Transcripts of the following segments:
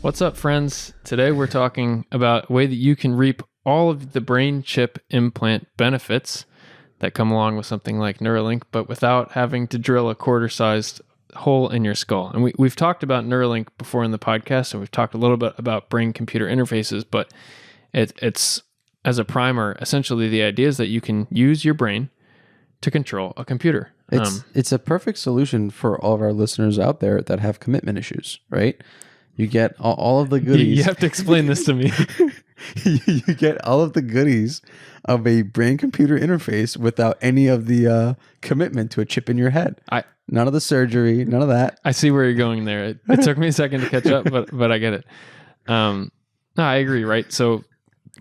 What's up, friends? Today we're talking about a way that you can reap all of the brain chip implant benefits that come along with something like Neuralink, but without having to drill a quarter-sized hole in your skull. And we've talked about Neuralink before in the podcast, and we've talked a little bit about brain-computer interfaces, but it's, as a primer, essentially the idea is that you can use your brain to control a computer. It's a perfect solution for all of our listeners out there that have commitment issues, right? You get all of the goodies. You have to explain this to me. You get all of the goodies of a brain-computer interface without any of the commitment to a chip in your head. None of the surgery, none of that. I see where you're going there. It took me a second to catch up, but I get it. No, I agree, right? So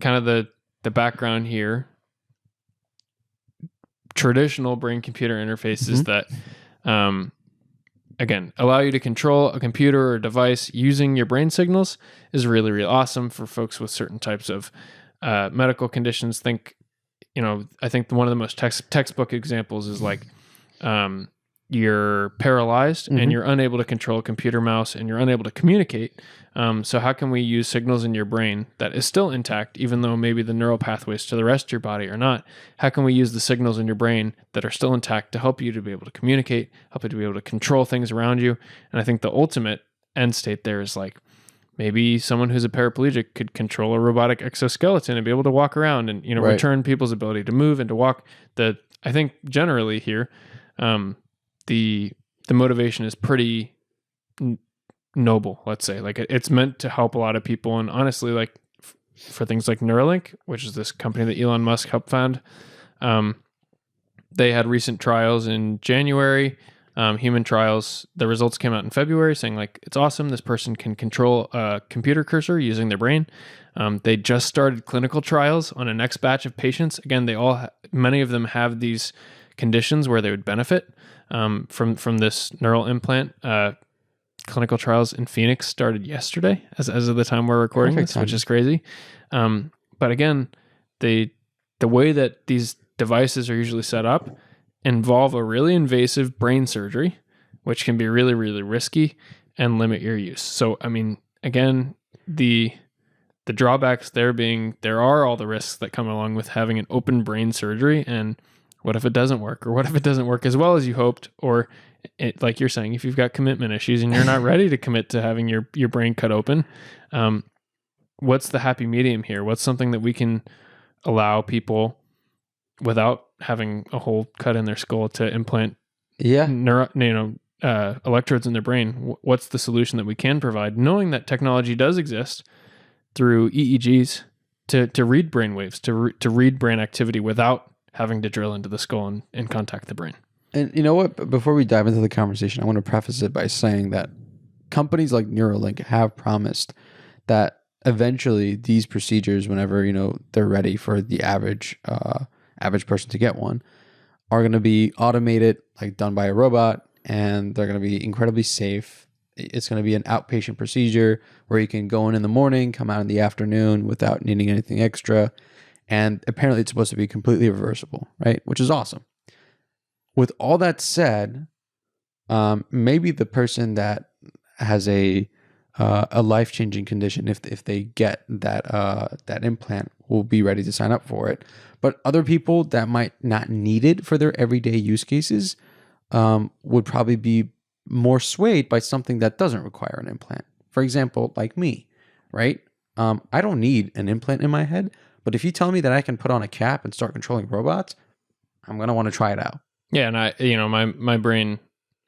kind of the background here, traditional brain-computer interfaces that... again, allow you to control a computer or device using your brain signals is really, really awesome for folks with certain types of medical conditions. I think one of the most textbook examples is like you're paralyzed and you're unable to control a computer mouse and you're unable to communicate. So how can we use signals in your brain that is still intact, even though maybe the neural pathways to the rest of your body are not? How can we use the signals in your brain that are still intact to help you to be able to communicate, help you to be able to control things around you? And I think the ultimate end state there is like maybe someone who's a paraplegic could control a robotic exoskeleton and be able to walk around and, Right. return people's ability to move and to walk. I think generally here, the motivation is pretty noble, let's say. Like it's meant to help a lot of people, and honestly, like for things like Neuralink, which is this company that Elon Musk helped found, they had recent trials in January, human trials. The results came out in February saying like it's awesome, this person can control a computer cursor using their brain. They just started clinical trials on a next batch of patients. Again, many of them have these conditions where they would benefit from this neural implant. Clinical trials in Phoenix started yesterday as of the time we're recording this, which is crazy. But again, the way that these devices are usually set up involve a really invasive brain surgery, which can be really, really risky and limit your use. So, I mean, again, the drawbacks there are all the risks that come along with having an open brain surgery. And what if it doesn't work? Or what if it doesn't work as well as you hoped? Or like you're saying, if you've got commitment issues and you're not ready to commit to having your brain cut open, what's the happy medium here? What's something that we can allow people without having a hole cut in their skull to implant electrodes in their brain? What's the solution that we can provide, knowing that technology does exist through EEGs to read brain waves, to read brain activity without having to drill into the skull and contact the brain? And you know what? Before we dive into the conversation, I want to preface it by saying that companies like Neuralink have promised that eventually these procedures, whenever they're ready for the average person to get one, are going to be automated, like done by a robot, and they're going to be incredibly safe. It's going to be an outpatient procedure where you can go in the morning, come out in the afternoon without needing anything extra. And apparently it's supposed to be completely reversible, right? Which is awesome. With all that said, maybe the person that has a life-changing condition, if they get that implant, will be ready to sign up for it. But other people that might not need it for their everyday use cases would probably be more swayed by something that doesn't require an implant. For example, like me, right? I don't need an implant in my head, but if you tell me that I can put on a cap and start controlling robots, I'm going to want to try it out. Yeah, and my brain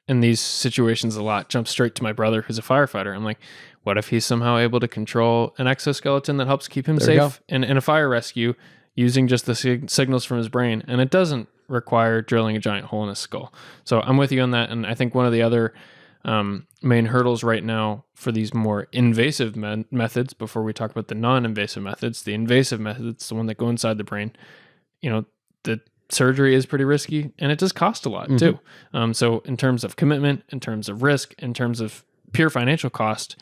in these situations a lot jumps straight to my brother who's a firefighter. I'm like, what if he's somehow able to control an exoskeleton that helps keep him safe in a fire rescue using just the signals from his brain? And it doesn't require drilling a giant hole in his skull. So I'm with you on that. And I think one of the other main hurdles right now for these more invasive methods, before we talk about the non-invasive methods, the invasive methods, the one that go inside the brain, the surgery is pretty risky and it does cost a lot too. So in terms of commitment, in terms of risk, in terms of pure financial cost,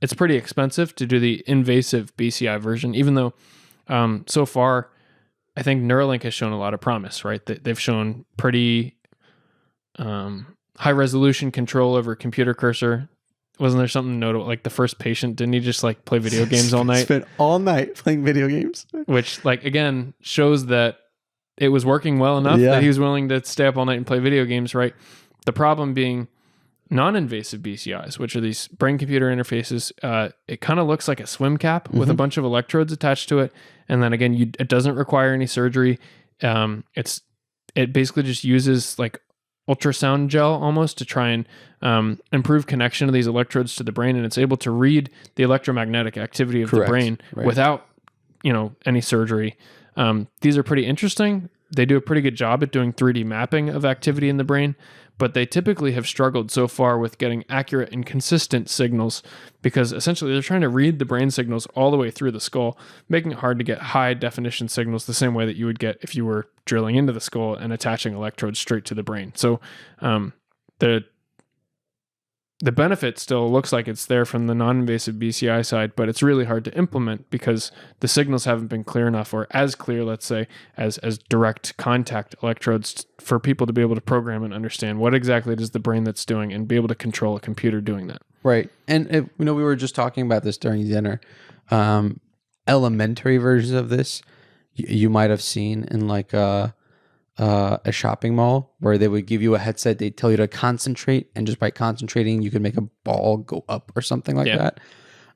it's pretty expensive to do the invasive BCI version, even though so far I think Neuralink has shown a lot of promise, right? They've shown pretty high resolution control over computer cursor. wasn't there something notable? Like the first patient, didn't he just like play video games all night? Spent all night playing video games. Which, like, again, shows that it was working well enough that he was willing to stay up all night and play video games, right? The problem being non-invasive BCIs, which are these brain-computer interfaces. It kind of looks like a swim cap with a bunch of electrodes attached to it. And then again, it doesn't require any surgery. It basically just uses like ultrasound gel almost to try and improve connection of these electrodes to the brain, and it's able to read the electromagnetic activity of the brain without any surgery. These are pretty interesting. They do a pretty good job at doing 3D mapping of activity in the brain, but they typically have struggled so far with getting accurate and consistent signals because essentially they're trying to read the brain signals all the way through the skull, making it hard to get high definition signals the same way that you would get if you were drilling into the skull and attaching electrodes straight to the brain. So the benefit still looks like it's there from the non-invasive BCI side, but it's really hard to implement because the signals haven't been clear enough, or as clear, let's say, as direct contact electrodes for people to be able to program and understand what exactly it is the brain that's doing and be able to control a computer doing that. Right. And we were just talking about this during dinner. Elementary versions of this, you might have seen in like a shopping mall where they would give you a headset. They tell you to concentrate, and just by concentrating, you could make a ball go up or something like that.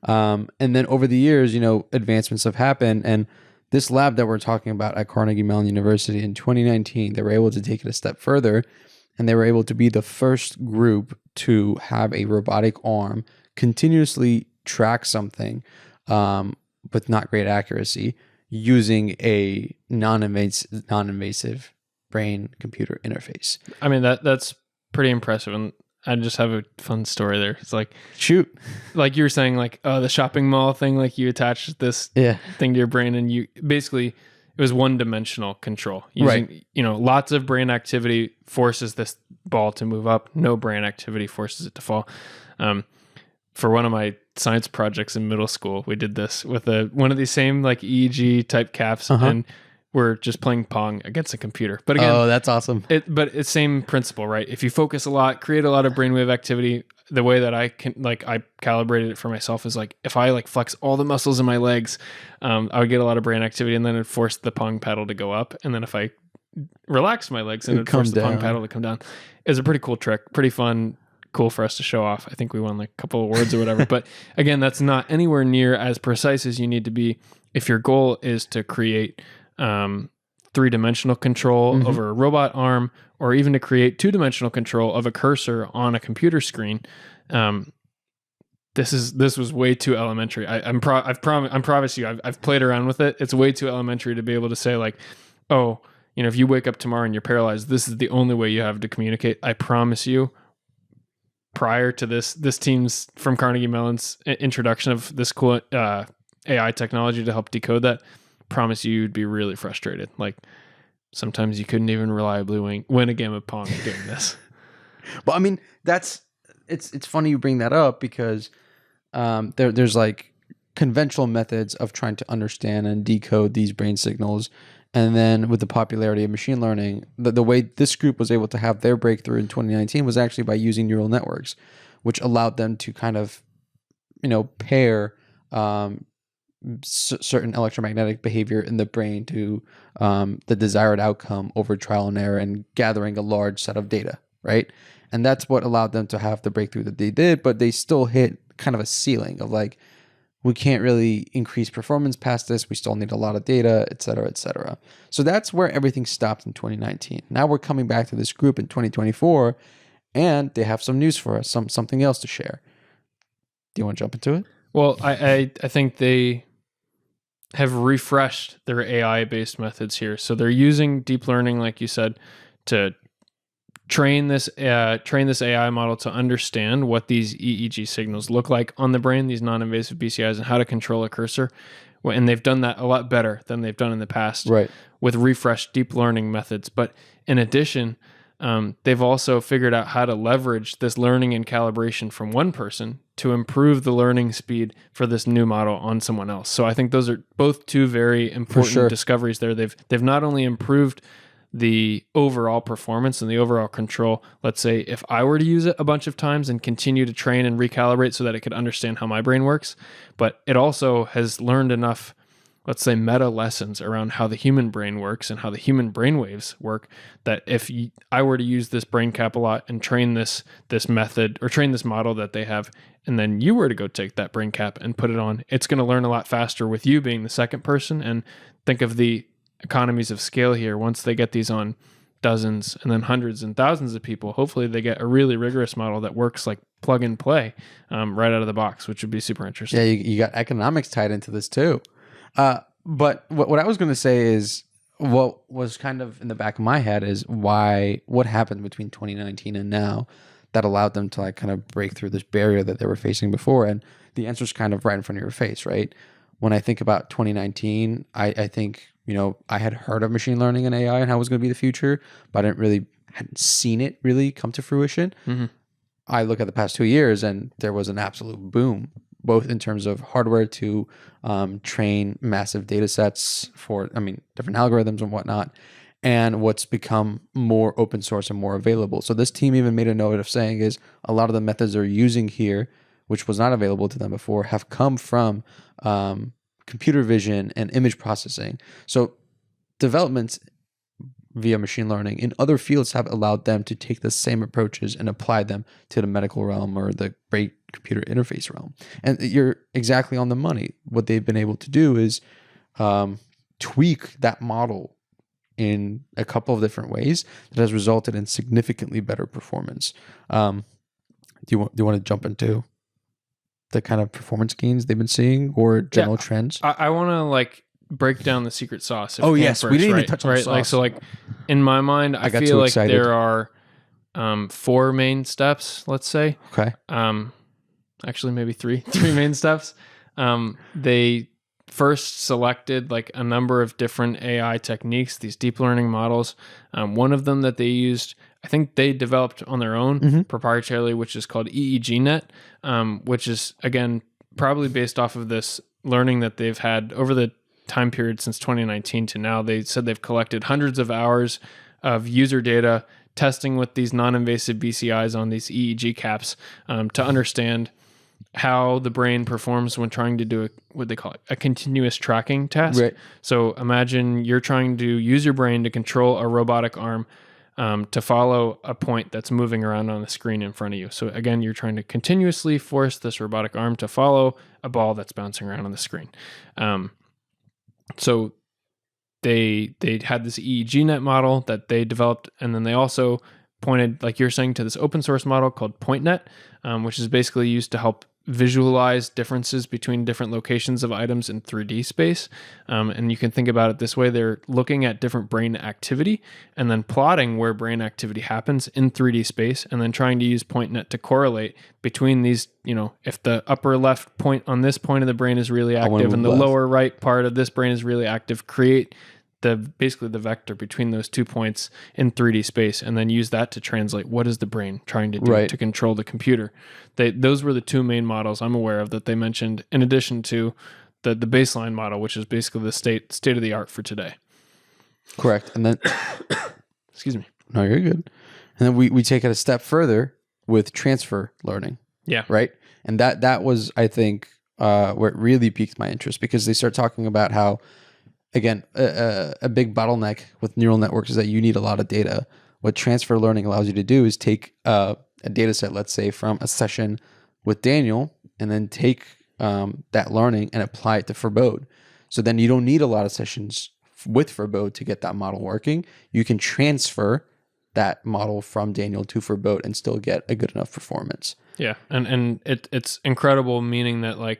And then over the years, advancements have happened. And this lab that we're talking about at Carnegie Mellon University in 2019, they were able to take it a step further, and they were able to be the first group to have a robotic arm continuously track something with not great accuracy using a non-invasive brain computer interface. I mean, that's pretty impressive. And I just have a fun story there. It's like, shoot, like you were saying, like, the shopping mall thing, like you attach this thing to your brain, and you basically, it was one-dimensional control using, lots of brain activity forces this ball to move up. No brain activity forces it to fall. For one of my science projects in middle school, we did this with one of these same like EEG type caps, and we're just playing Pong against a computer. But again, that's awesome. But it's same principle, right? If you focus a lot, create a lot of brainwave activity, the way that I calibrated it for myself is like, if I like flex all the muscles in my legs, I would get a lot of brain activity, and then it'd force the Pong paddle to go up. And then if I relax my legs, and it'd force the Pong paddle to come down. It's a pretty cool trick, pretty fun, cool for us to show off. I think we won like a couple of awards or whatever. But again, that's not anywhere near as precise as you need to be if your goal is to create three-dimensional control over a robot arm, or even to create two-dimensional control of a cursor on a computer screen. This was way too elementary. I promise you, I've played around with it. It's way too elementary to be able to say like, oh, if you wake up tomorrow and you're paralyzed, this is the only way you have to communicate. I promise you, prior to this team's from Carnegie Mellon's introduction of this cool AI technology to help decode that, promise you'd be really frustrated. Like sometimes you couldn't even reliably win a game of Pong doing this. Well, I mean, it's funny you bring that up because there's like conventional methods of trying to understand and decode these brain signals. And then with the popularity of machine learning, the way this group was able to have their breakthrough in 2019 was actually by using neural networks, which allowed them to kind of, pair certain electromagnetic behavior in the brain to the desired outcome over trial and error and gathering a large set of data, right? And that's what allowed them to have the breakthrough that they did, but they still hit kind of a ceiling of like, we can't really increase performance past this. We still need a lot of data, et cetera, et cetera. So that's where everything stopped in 2019. Now we're coming back to this group in 2024, and they have some news for us, something else to share. Do you want to jump into it? Well, I think they have refreshed their AI-based methods here. So they're using deep learning, like you said, to train this AI model to understand what these EEG signals look like on the brain, these non-invasive BCIs, and how to control a cursor. And they've done that a lot better than they've done in the past, right, with refreshed deep learning methods. But in addition, they've also figured out how to leverage this learning and calibration from one person to improve the learning speed for this new model on someone else. So I think those are both two very important discoveries there. They've not only improved the overall performance and the overall control. Let's say if I were to use it a bunch of times and continue to train and recalibrate so that it could understand how my brain works, but it also has learned enough, let's say, meta lessons around how the human brain works and how the human brain waves work, that if I were to use this brain cap a lot and train this method or train this model that they have, and then you were to go take that brain cap and put it on, it's going to learn a lot faster with you being the second person. And think of the economies of scale here. Once they get these on dozens and then hundreds and thousands of people, hopefully they get a really rigorous model that works like plug and play right out of the box, which would be super interesting. Yeah, you got economics tied into this too. But what I was going to say is, what was kind of in the back of my head is what happened between 2019 and now that allowed them to like kind of break through this barrier that they were facing before. And the answer is kind of right in front of your face, right? When I think about 2019, I think, I had heard of machine learning and AI and how it was going to be the future, but I hadn't seen it really come to fruition. Mm-hmm. I look at the past 2 years and there was an absolute boom, both in terms of hardware to train massive data sets for, different algorithms and whatnot, and what's become more open source and more available. So this team even made a note of saying is a lot of the methods they're using here, which was not available to them before, have come from computer vision and image processing. So developments via machine learning in other fields have allowed them to take the same approaches and apply them to the medical realm or the brain computer interface realm. And you're exactly on the money. What they've been able to do is tweak that model in a couple of different ways that has resulted in significantly better performance. Do you want to jump into the kind of performance gains they've been seeing or general trends? I want to break down the secret sauce. Oh yes, first, we didn't even touch on the sauce. In my mind, I feel like excited. There are 4 main steps. Let's say. Okay. Actually, maybe three main steps. They first selected a number of different AI techniques, these deep learning models. One of them that they used, I think they developed on their own proprietarily, which is called EEGNet, which is, again, probably based off of this learning that they've had over the time period since 2019 to now. They said they've collected hundreds of hours of user data testing with these non-invasive BCIs on these EEG caps to understand how the brain performs when trying to do what they call a continuous tracking task. Right. So imagine you're trying to use your brain to control a robotic arm to follow a point that's moving around on the screen in front of you. So again, you're trying to continuously force this robotic arm to follow a ball that's bouncing around on the screen. So they had this EEGNet model that they developed, and then they also pointed, like you're saying, to this open source model called PointNet, which is basically used to help visualize differences between different locations of items in 3D space. And you can think about it this way. They're looking at different brain activity and then plotting where brain activity happens in 3D space, and then trying to use PointNet to correlate between these, if the upper left point on this point of the brain is really active and the lower right part of this brain is really active, create basically the vector between those 2 points in 3D space, and then use that to translate what is the brain trying to do to control the computer. Those were the 2 main models I'm aware of that they mentioned, in addition to the baseline model, which is basically the state of the art for today. Correct. And then excuse me. No, you're good. And then we take it a step further with transfer learning. Yeah. Right. And that was, I think, where it really piqued my interest, because they start talking about how, again, a big bottleneck with neural networks is that you need a lot of data. What transfer learning allows you to do is take a data set, let's say, from a session with Daniel, and then take that learning and apply it to Forbode. So then you don't need a lot of sessions with Forbode to get that model working. You can transfer that model from Daniel to Forbode and still get a good enough performance. Yeah, and it's incredible, meaning that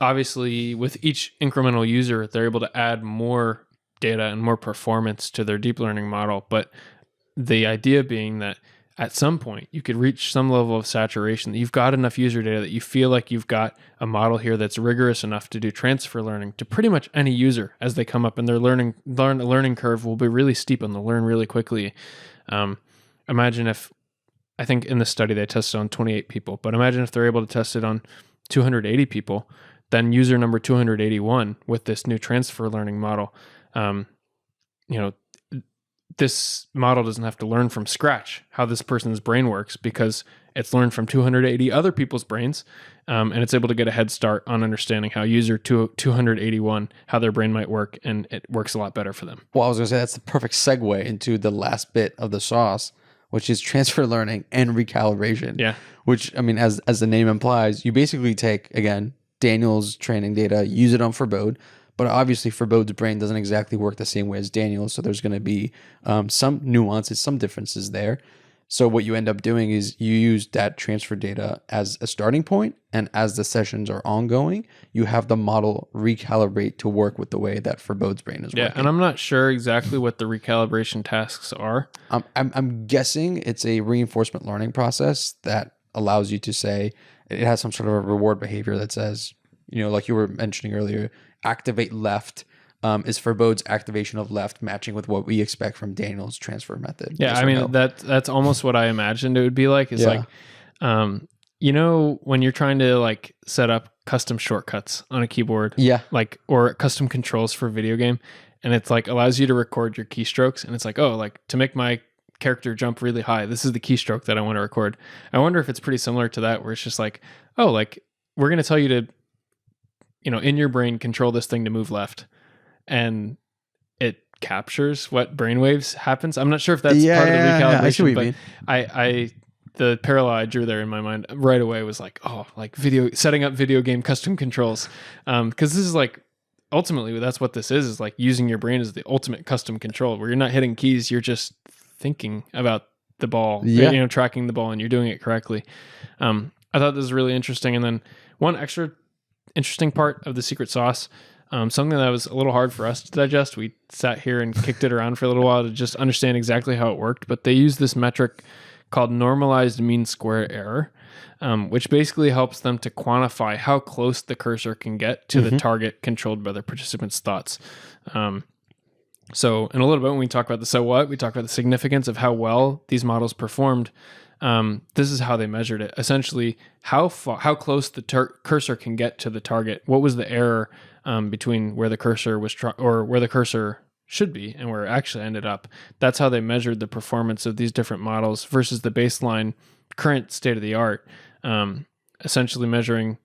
obviously with each incremental user, they're able to add more data and more performance to their deep learning model. But the idea being that at some point you could reach some level of saturation, that you've got enough user data that you feel like you've got a model here that's rigorous enough to do transfer learning to pretty much any user as they come up, and their learning curve will be really steep and they'll learn really quickly. Imagine if, I think in this study they tested on 28 people, but imagine if they're able to test it on 280 people, then user number 281 with this new transfer learning model, this model doesn't have to learn from scratch how this person's brain works because it's learned from 280 other people's brains, and it's able to get a head start on understanding how user 281, how their brain might work, and it works a lot better for them. Well, I was going to say that's the perfect segue into the last bit of the sauce, which is transfer learning and recalibration. Yeah. Which, I mean, as the name implies, you basically take, again, Daniel's training data, use it on Forbode, but obviously Forbode's brain doesn't exactly work the same way as Daniel's, so there's going to be some nuances, some differences there. So what you end up doing is you use that transfer data as a starting point, and as the sessions are ongoing, you have the model recalibrate to work with the way that Forbode's brain is working. Yeah, and I'm not sure exactly what the recalibration tasks are. I'm guessing it's a reinforcement learning process that allows you to say it has some sort of a reward behavior that says, like you were mentioning earlier, activate left. Is Forbode's activation of left matching with what we expect from Daniel's transfer method? Yeah, I mean, that's almost what I imagined it would be like. Is like, when you're trying to like set up custom shortcuts on a keyboard, like, or custom controls for a video game, and it's like allows you to record your keystrokes, and it's like, oh, like to make my character jump really high, this is the keystroke that I want to record. I wonder if it's pretty similar to that, where it's just like, oh, like we're going to tell you to, in your brain, control this thing to move left. And it captures what brainwaves happens. I'm not sure if that's part of the recalibration, I see what you but mean. I the parallel I drew there in my mind right away was like, oh, like setting up video game custom controls. Because this is like, ultimately that's what this is like using your brain as the ultimate custom control, where you're not hitting keys, you're just thinking about the ball, tracking the ball, and you're doing it correctly. I thought this was really interesting. And then one extra interesting part of the secret sauce, something that was a little hard for us to digest. We sat here and kicked it around for a little while to just understand exactly how it worked. But they use this metric called normalized mean square error, which basically helps them to quantify how close the cursor can get to the target controlled by the participant's thoughts. So in a little bit, when we talk about the so what, we talk about the significance of how well these models performed. This is how they measured it. Essentially, how close the cursor can get to the target. What was the error between where the cursor was or where the cursor should be and where it actually ended up? That's how they measured the performance of these different models versus the baseline current state of the art. Essentially measuring,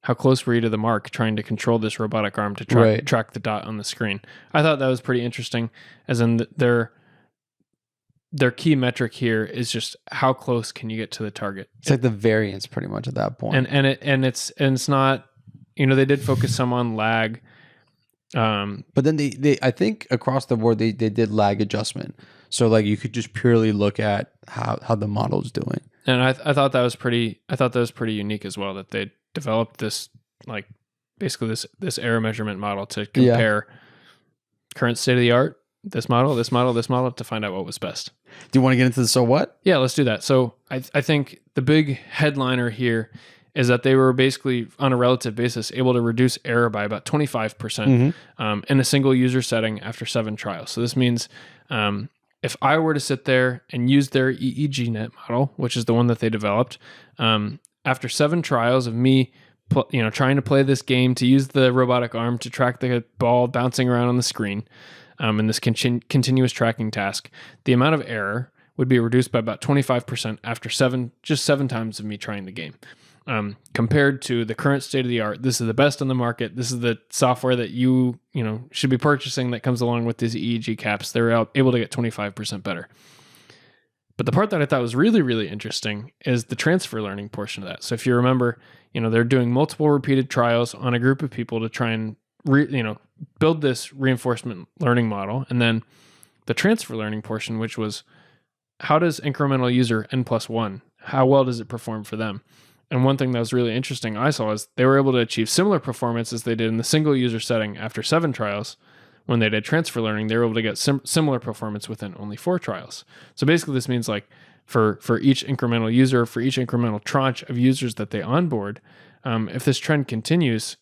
how close were you to the mark, trying to control this robotic arm to track the dot on the screen. I thought that was pretty interesting, as in their key metric here is just how close can you get to the target. It's like the variance pretty much at that point. And it's not, they did focus some on lag. But then they I think across the board they did lag adjustment. So like you could just purely look at how the model's doing. And I thought that was pretty unique as well, that they developed this, like basically this error measurement model to compare current state of the art, this model to find out what was best. Do you want to get into the so what? Yeah, let's do that. So I think the big headliner here is that they were basically, on a relative basis, able to reduce error by about 25% in a single user setting after 7 trials. So this means if I were to sit there and use their EEGNet model, which is the one that they developed, after 7 trials of me trying to play this game, to use the robotic arm to track the ball bouncing around on the screen, in this continuous tracking task, the amount of error would be reduced by about 25% after 7 times of me trying the game. Compared to the current state of the art, this is the best on the market. This is the software that you should be purchasing that comes along with these EEG caps. They're able to get 25% better. But the part that I thought was really, really interesting is the transfer learning portion of that. So if you remember, they're doing multiple repeated trials on a group of people to try and build this reinforcement learning model. And then the transfer learning portion, which was, how does incremental user N+1, how well does it perform for them? And one thing that was really interesting I saw is they were able to achieve similar performance as they did in the single user setting after 7 trials. When they did transfer learning, they were able to get similar performance within only 4 trials. So basically this means like for each incremental user, for each incremental tranche of users that they onboard, if this trend continues,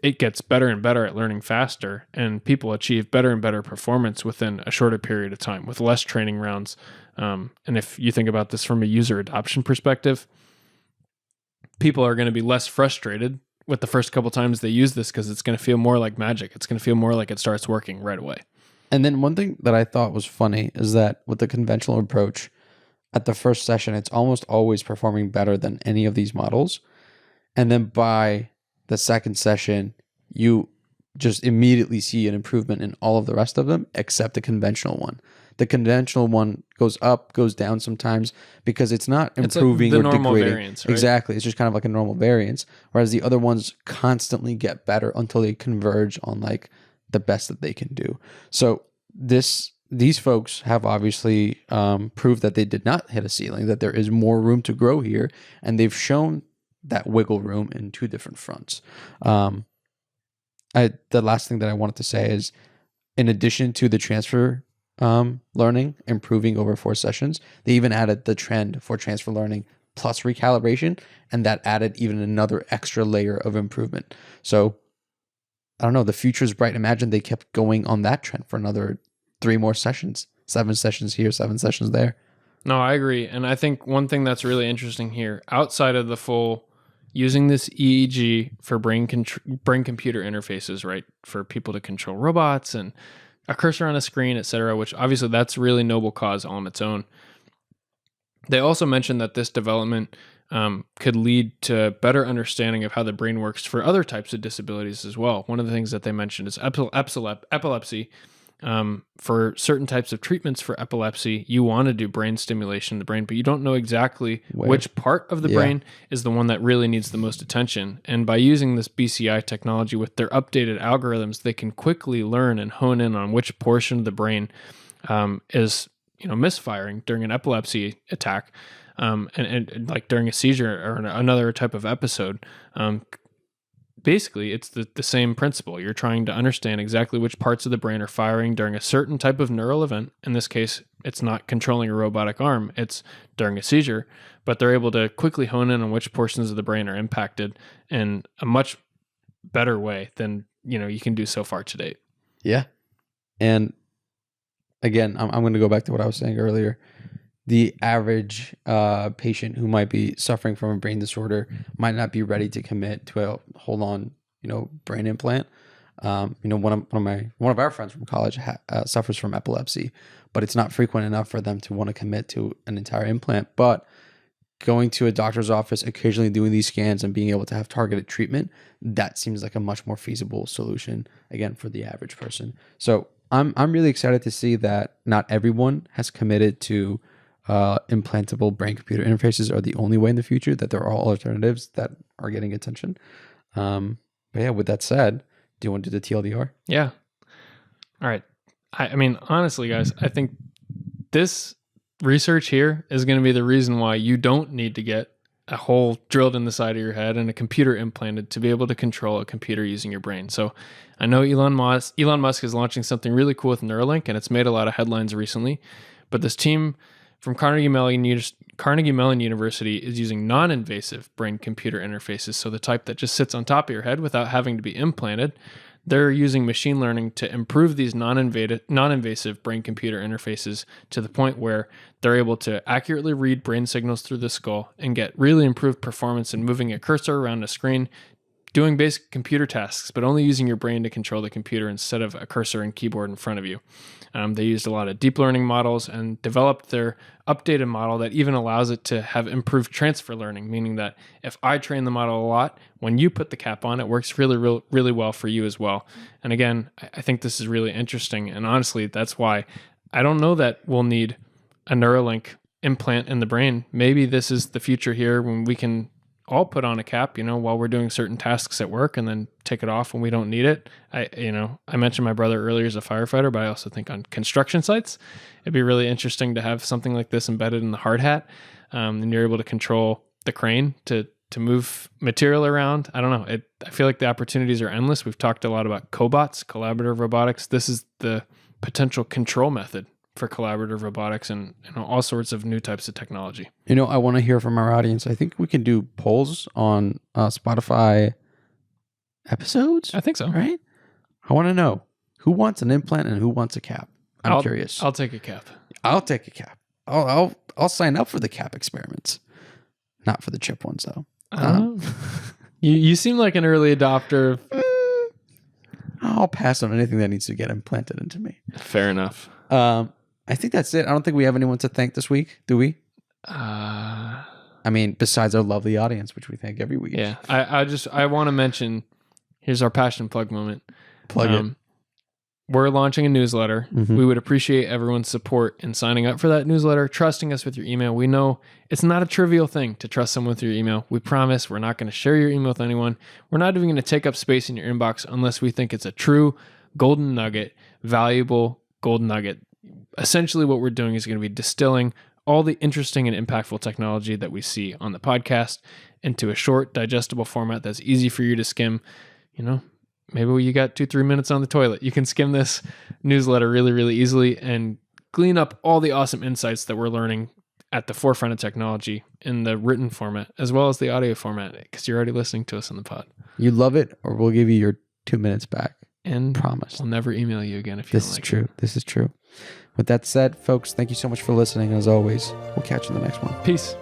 it gets better and better at learning faster, and people achieve better and better performance within a shorter period of time with less training rounds. And if you think about this from a user adoption perspective, people are going to be less frustrated with the first couple times they use this because it's going to feel more like magic. It's going to feel more like it starts working right away. And then one thing that I thought was funny is that with the conventional approach, at the first session, it's almost always performing better than any of these models. And then by the second session, you just immediately see an improvement in all of the rest of them except the conventional one. The conventional one goes up, goes down sometimes because it's not improving the or normal degrading. variance, right? Exactly. It's just kind of like a normal variance. Whereas the other ones constantly get better until they converge on like the best that they can do. So these folks have obviously proved that they did not hit a ceiling, that there is more room to grow here, and they've shown that wiggle room in two different fronts. The last thing that I wanted to say is, in addition to the transfer learning improving over 4 sessions, they even added the trend for transfer learning plus recalibration, and that added even another extra layer of improvement. So I don't know, the future is bright. Imagine they kept going on that trend for another 3 more sessions, 7 sessions here, 7 sessions there. No, I agree. And I think one thing that's really interesting here, outside of the full using this EEG for brain computer interfaces, right, for people to control robots and a cursor on a screen, etc., which obviously that's really noble cause on its own. They also mentioned that this development could lead to better understanding of how the brain works for other types of disabilities as well. One of the things that they mentioned is epilepsy. For certain types of treatments for epilepsy, you want to do brain stimulation in the brain, but you don't know exactly which part of the brain is the one that really needs the most attention. And by using this BCI technology with their updated algorithms, they can quickly learn and hone in on which portion of the brain is misfiring during an epilepsy attack, and like during a seizure or another type of episode. Basically, it's the same principle. You're trying to understand exactly which parts of the brain are firing during a certain type of neural event. In this case, it's not controlling a robotic arm, it's during a seizure, but they're able to quickly hone in on which portions of the brain are impacted in a much better way than you can do so far to date. Yeah. And again, I'm going to go back to what I was saying earlier. The average patient who might be suffering from a brain disorder might not be ready to commit to a hold-on, brain implant. One of our friends from college suffers from epilepsy, but it's not frequent enough for them to want to commit to an entire implant. But going to a doctor's office, occasionally doing these scans and being able to have targeted treatment, that seems like a much more feasible solution, again, for the average person. So I'm really excited to see that not everyone has committed to implantable brain computer interfaces are the only way in the future, that there are alternatives that are getting attention. But yeah, with that said, do you want to do the TLDR? Yeah. All right. I mean, honestly, guys, I think this research here is going to be the reason why you don't need to get a hole drilled in the side of your head and a computer implanted to be able to control a computer using your brain. So I know Elon Musk is launching something really cool with Neuralink, and it's made a lot of headlines recently, but this team from Carnegie Mellon University is using non-invasive brain-computer interfaces, so the type that just sits on top of your head without having to be implanted. They're using machine learning to improve these non-invasive brain-computer interfaces to the point where they're able to accurately read brain signals through the skull and get really improved performance in moving a cursor around a screen, doing basic computer tasks, but only using your brain to control the computer instead of a cursor and keyboard in front of you. They used a lot of deep learning models and developed their updated model that even allows it to have improved transfer learning, meaning that if I train the model a lot, when you put the cap on, it works really well for you as well. And again, I think this is really interesting. And honestly, that's why I don't know that we'll need a Neuralink implant in the brain. Maybe this is the future here when we can all put on a cap, while we're doing certain tasks at work, and then take it off when we don't need it. I mentioned my brother earlier as a firefighter, but I also think on construction sites, it'd be really interesting to have something like this embedded in the hard hat. And you're able to control the crane to move material around. I don't know. I feel like the opportunities are endless. We've talked a lot about cobots, collaborative robotics. This is the potential control method for collaborative robotics and all sorts of new types of technology. I want to hear from our audience. I think we can do polls on Spotify episodes. I think so. Right? I want to know who wants an implant and who wants a cap. I'm curious. I'll take a cap. I'll take a cap. I'll sign up for the cap experiments. Not for the chip ones, though. You seem like an early adopter. I'll pass on anything that needs to get implanted into me. Fair enough. I think that's it. I don't think we have anyone to thank this week, do we? I mean, besides our lovely audience, which we thank every week. Yeah. I want to mention, here's our passion plug moment. Plug it. We're launching a newsletter. Mhm. We would appreciate everyone's support in signing up for that newsletter, trusting us with your email. We know it's not a trivial thing to trust someone with your email. We promise we're not going to share your email with anyone. We're not even going to take up space in your inbox unless we think it's a true golden nugget, valuable golden nugget. Essentially, what we're doing is going to be distilling all the interesting and impactful technology that we see on the podcast into a short, digestible format that's easy for you to skim. You know, maybe you got 2-3 minutes on the toilet. You can skim this newsletter really, really easily and glean up all the awesome insights that we're learning at the forefront of technology in the written format as well as the audio format, because you're already listening to us on the pod. You love it, or we'll give you your 2 minutes back. And promise. We'll never email you again if you don't like it. This is true. This is true. With that said, folks, thank you so much for listening. As always, we'll catch you in the next one. Peace.